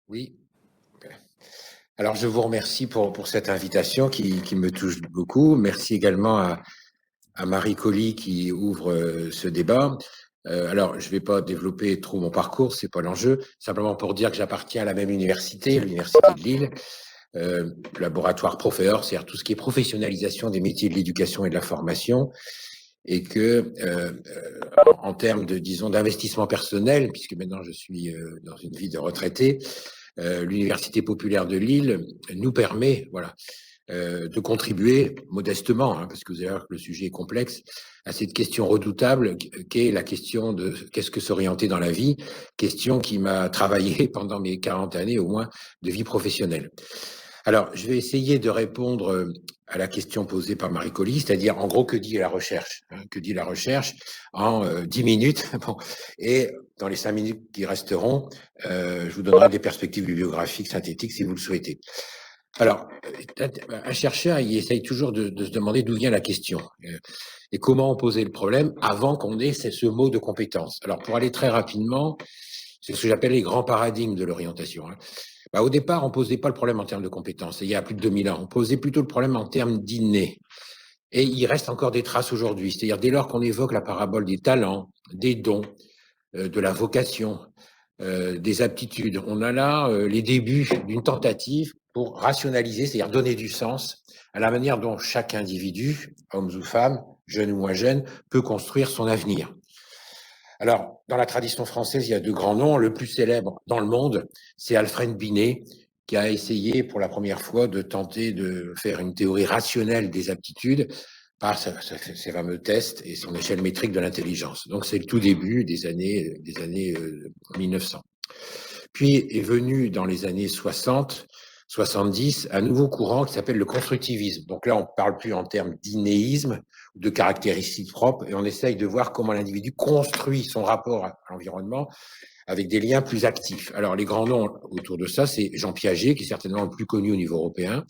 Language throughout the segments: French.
Oui. Alors, je vous remercie pour cette invitation qui me touche beaucoup. Merci également à Marie Colli qui ouvre ce débat. Alors, je ne vais pas développer trop mon parcours, c'est pas l'enjeu. Simplement pour dire que j'appartiens à la même université, l'université de Lille, laboratoire Profeur, c'est-à-dire tout ce qui est professionnalisation des métiers de l'éducation et de la formation, et que en termes de, disons, d'investissement personnel, puisque maintenant je suis dans une vie de retraité, l'Université populaire de Lille nous permet, voilà, de contribuer modestement, hein, parce que vous allez voir que le sujet est complexe, à cette question redoutable qu'est la question de qu'est-ce que s'orienter dans la vie, question qui m'a travaillé pendant mes 40 années au moins de vie professionnelle. Alors, je vais essayer de répondre à la question posée par Marie Colli, c'est-à-dire en gros que dit la recherche, hein, que dit la recherche en 10 minutes, bon, et dans les 5 minutes qui resteront, je vous donnerai des perspectives bibliographiques synthétiques si vous le souhaitez. Alors, un chercheur, il essaye toujours de se demander d'où vient la question et comment poser le problème avant qu'on ait ce mot de compétence. Alors, pour aller très rapidement, c'est ce que j'appelle les grands paradigmes de l'orientation. Hein. Bah, au départ, on ne posait pas le problème en termes de compétences, il y a plus de 2000 ans. On posait plutôt le problème en termes d'inné. Et il reste encore des traces aujourd'hui. C'est-à-dire, dès lors qu'on évoque la parabole des talents, des dons, de la vocation, des aptitudes, on a là les débuts d'une tentative pour rationaliser, c'est-à-dire donner du sens à la manière dont chaque individu, homme ou femme, jeune ou moins jeune, peut construire son avenir. Alors, dans la tradition française, il y a deux grands noms. Le plus célèbre dans le monde, c'est Alfred Binet, qui a essayé pour la première fois de tenter de faire une théorie rationnelle des aptitudes par ses fameux tests et son échelle métrique de l'intelligence. Donc, c'est le tout début des années 1900. Puis est venu dans les années 60, 70, un nouveau courant qui s'appelle le constructivisme. Donc là, on ne parle plus en termes d'innéisme, de caractéristiques propres, et on essaye de voir comment l'individu construit son rapport à l'environnement avec des liens plus actifs. Alors, les grands noms autour de ça, c'est Jean Piaget, qui est certainement le plus connu au niveau européen.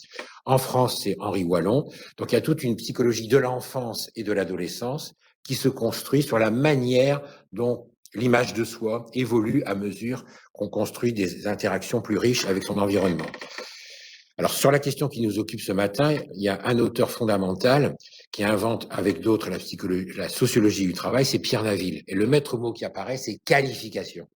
En France, c'est Henri Wallon. Donc, il y a toute une psychologie de l'enfance et de l'adolescence qui se construit sur la manière dont l'image de soi évolue à mesure qu'on construit des interactions plus riches avec son environnement. Alors, sur la question qui nous occupe ce matin, il y a un auteur fondamental qui invente avec d'autres la sociologie du travail, c'est Pierre Naville. Et le maître mot qui apparaît, c'est qualification.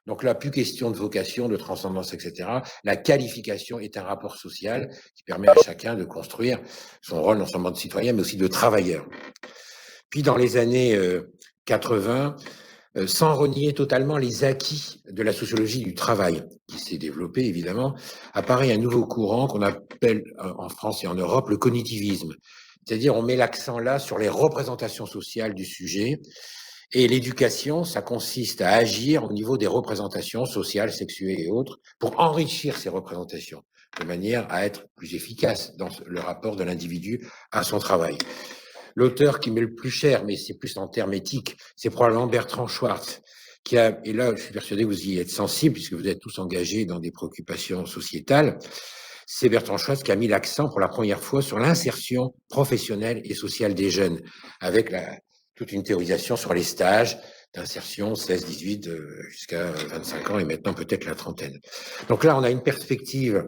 Donc là, plus question de vocation, de transcendance, etc. La qualification est un rapport social qui permet à chacun de construire son rôle non seulement de citoyen, mais aussi de travailleur. Puis dans les années 80, sans renier totalement les acquis de la sociologie du travail, qui s'est développée évidemment, apparaît un nouveau courant qu'on appelle en France et en Europe le cognitivisme. C'est-à-dire on met l'accent là sur les représentations sociales du sujet, et l'éducation, ça consiste à agir au niveau des représentations sociales, sexuelles et autres, pour enrichir ces représentations, de manière à être plus efficace dans le rapport de l'individu à son travail. L'auteur qui met le plus cher, mais c'est plus en termes éthiques, c'est probablement Bertrand Schwartz, qui a, et là je suis persuadé que vous y êtes sensible, puisque vous êtes tous engagés dans des préoccupations sociétales, c'est Bertrand Schwartz qui a mis l'accent pour la première fois sur l'insertion professionnelle et sociale des jeunes, avec toute une théorisation sur les stages d'insertion 16-18 jusqu'à 25 ans et maintenant peut-être la trentaine. Donc là, on a une perspective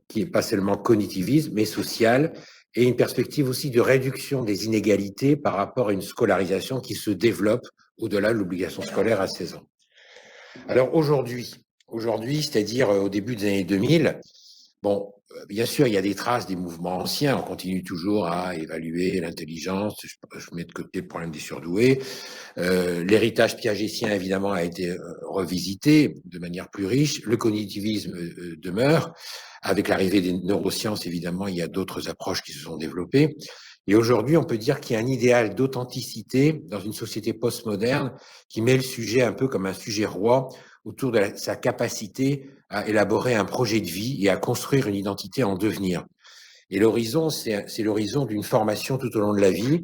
qui n'est pas seulement cognitiviste, mais sociale, et une perspective aussi de réduction des inégalités par rapport à une scolarisation qui se développe au-delà de l'obligation scolaire à 16 ans. Alors aujourd'hui, c'est-à-dire au début des années 2000, bon, bien sûr, il y a des traces des mouvements anciens. On continue toujours à évaluer l'intelligence. Je mets de côté le problème des surdoués. L'héritage piagétien, évidemment, a été revisité de manière plus riche. Le cognitivisme demeure. Avec l'arrivée des neurosciences, évidemment, il y a d'autres approches qui se sont développées. Et aujourd'hui, on peut dire qu'il y a un idéal d'authenticité dans une société postmoderne qui met le sujet un peu comme un sujet roi autour de sa capacité à élaborer un projet de vie et à construire une identité en devenir. Et l'horizon, c'est l'horizon d'une formation tout au long de la vie,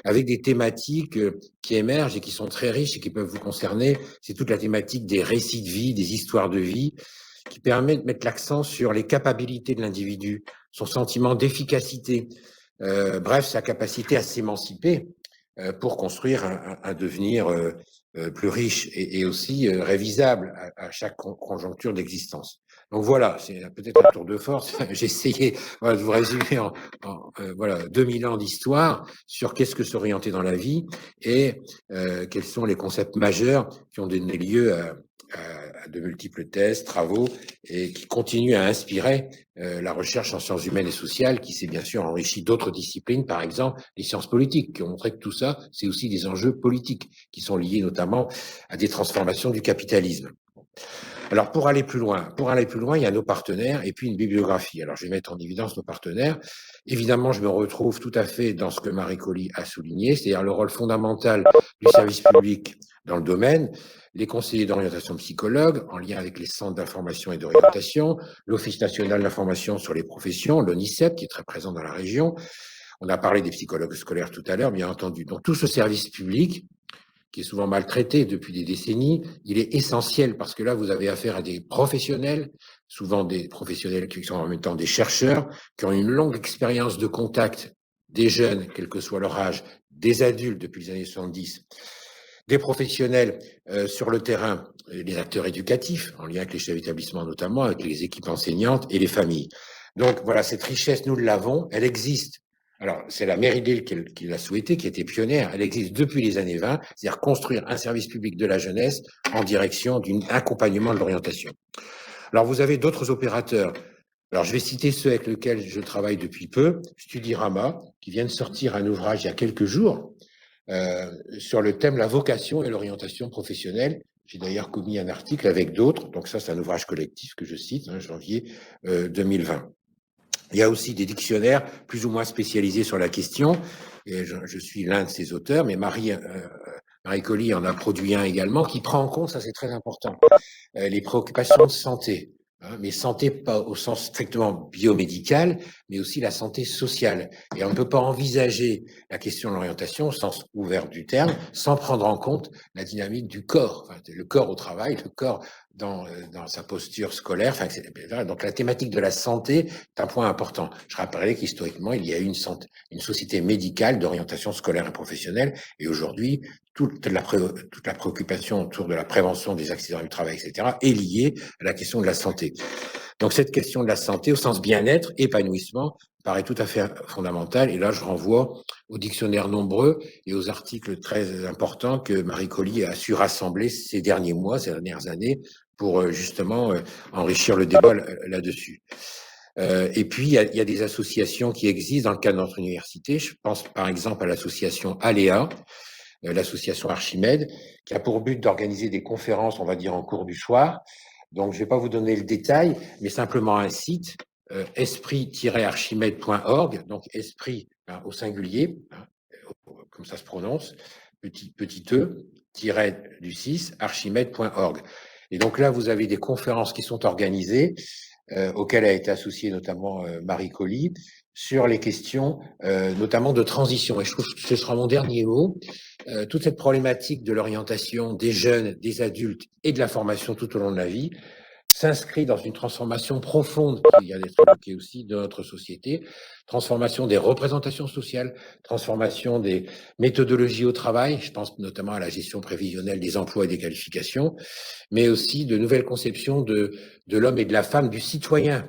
avec des thématiques qui émergent et qui sont très riches et qui peuvent vous concerner. C'est toute la thématique des récits de vie, des histoires de vie, qui permet de mettre l'accent sur les capacités de l'individu, son sentiment d'efficacité, bref, sa capacité à s'émanciper pour construire un devenir plus riche et aussi révisable à chaque conjoncture d'existence. Donc voilà, c'est peut-être un tour de force. J'ai essayé voilà, de vous résumer voilà, 2000 ans d'histoire sur qu'est-ce que s'orienter dans la vie et quels sont les concepts majeurs qui ont donné lieu à de multiples thèses, travaux, et qui continuent à inspirer la recherche en sciences humaines et sociales, qui s'est bien sûr enrichie d'autres disciplines, par exemple les sciences politiques, qui ont montré que tout ça, c'est aussi des enjeux politiques, qui sont liés notamment à des transformations du capitalisme. Alors, pour aller plus loin, il y a nos partenaires et puis une bibliographie. Alors, je vais mettre en évidence nos partenaires. Évidemment, je me retrouve tout à fait dans ce que Marie Colli a souligné, c'est-à-dire le rôle fondamental du service public dans le domaine, les conseillers d'orientation psychologues, en lien avec les centres d'information et d'orientation, l'Office national d'information sur les professions, l'ONICEP, qui est très présent dans la région. On a parlé des psychologues scolaires tout à l'heure, bien entendu. Donc, tout ce service public, qui est souvent maltraité depuis des décennies, il est essentiel parce que là, vous avez affaire à des professionnels, souvent des professionnels qui sont en même temps des chercheurs, qui ont une longue expérience de contact des jeunes, quel que soit leur âge, des adultes depuis les années 70, des professionnels sur le terrain, les acteurs éducatifs, en lien avec les chefs d'établissement notamment, avec les équipes enseignantes et les familles. Donc voilà, cette richesse, nous l'avons, elle existe. Alors, c'est la mairie de Lille qui l'a souhaité, qui était pionnière. Elle existe depuis les années 20, c'est-à-dire construire un service public de la jeunesse en direction d'un accompagnement de l'orientation. Alors, vous avez d'autres opérateurs. Alors, je vais citer ceux avec lesquels je travaille depuis peu. Studirama, qui vient de sortir un ouvrage il y a quelques jours sur le thème la vocation et l'orientation professionnelle. J'ai d'ailleurs commis un article avec d'autres. Donc ça, c'est un ouvrage collectif que je cite, janvier 2020. Il y a aussi des dictionnaires plus ou moins spécialisés sur la question. Et je suis l'un de ces auteurs, mais Marie Colli en a produit un également qui prend en compte, ça c'est très important, les préoccupations de santé. Mais santé pas au sens strictement biomédical, mais aussi la santé sociale. Et on ne peut pas envisager la question de l'orientation au sens ouvert du terme sans prendre en compte la dynamique du corps, enfin, le corps au travail, le corps dans sa posture scolaire. Enfin, donc la thématique de la santé est un point important. Je rappellerai qu'historiquement, il y a eu une société médicale d'orientation scolaire et professionnelle, et aujourd'hui, toute la préoccupation autour de la prévention des accidents du travail, etc., est liée à la question de la santé. Donc cette question de la santé au sens bien-être, épanouissement, paraît tout à fait fondamentale. Et là, je renvoie aux dictionnaires nombreux et aux articles très importants que Marie Colli a su rassembler ces derniers mois, ces dernières années, pour justement enrichir le débat là-dessus. Et puis, il y a des associations qui existent dans le cadre de notre université. Je pense par exemple à l'association Aléa, l'association Archimède, qui a pour but d'organiser des conférences, on va dire, en cours du soir. Donc, je ne vais pas vous donner le détail, mais simplement un site, esprit-archimède.org, donc esprit au singulier, comme ça se prononce, petit e, du 6, archimède.org. Et donc là, vous avez des conférences qui sont organisées, auxquelles a été associée notamment Marie Colli, sur les questions notamment de transition. Et je trouve que ce sera mon dernier mot. Toute cette problématique de l'orientation des jeunes, des adultes et de la formation tout au long de la vie s'inscrit dans une transformation profonde qui vient d'être évoquée aussi de notre société, transformation des représentations sociales, transformation des méthodologies au travail, je pense notamment à la gestion prévisionnelle des emplois et des qualifications, mais aussi de nouvelles conceptions de l'homme et de la femme, du citoyen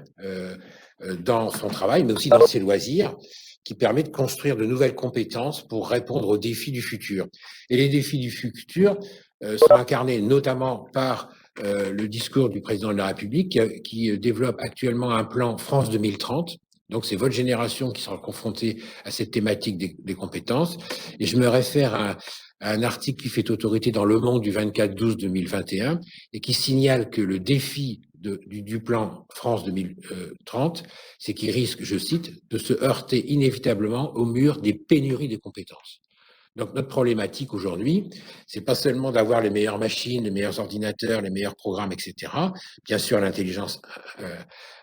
dans son travail, mais aussi dans ses loisirs, qui permet de construire de nouvelles compétences pour répondre aux défis du futur. Et les défis du futur sont incarnés notamment par le discours du président de la République qui développe actuellement un plan France 2030. Donc, c'est votre génération qui sera confrontée à cette thématique des compétences. Et je me réfère à un article qui fait autorité dans Le Monde du 24/12/2021 et qui signale que le défi du plan France 2030, c'est qu'il risque, je cite, de se heurter inévitablement au mur des pénuries des compétences. Donc notre problématique aujourd'hui, c'est pas seulement d'avoir les meilleures machines, les meilleurs ordinateurs, les meilleurs programmes, etc. Bien sûr, l'intelligence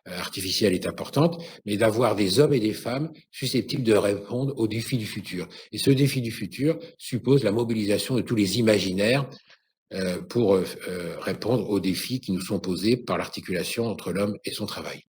artificielle est importante, mais d'avoir des hommes et des femmes susceptibles de répondre aux défis du futur. Et ce défi du futur suppose la mobilisation de tous les imaginaires pour répondre aux défis qui nous sont posés par l'articulation entre l'homme et son travail.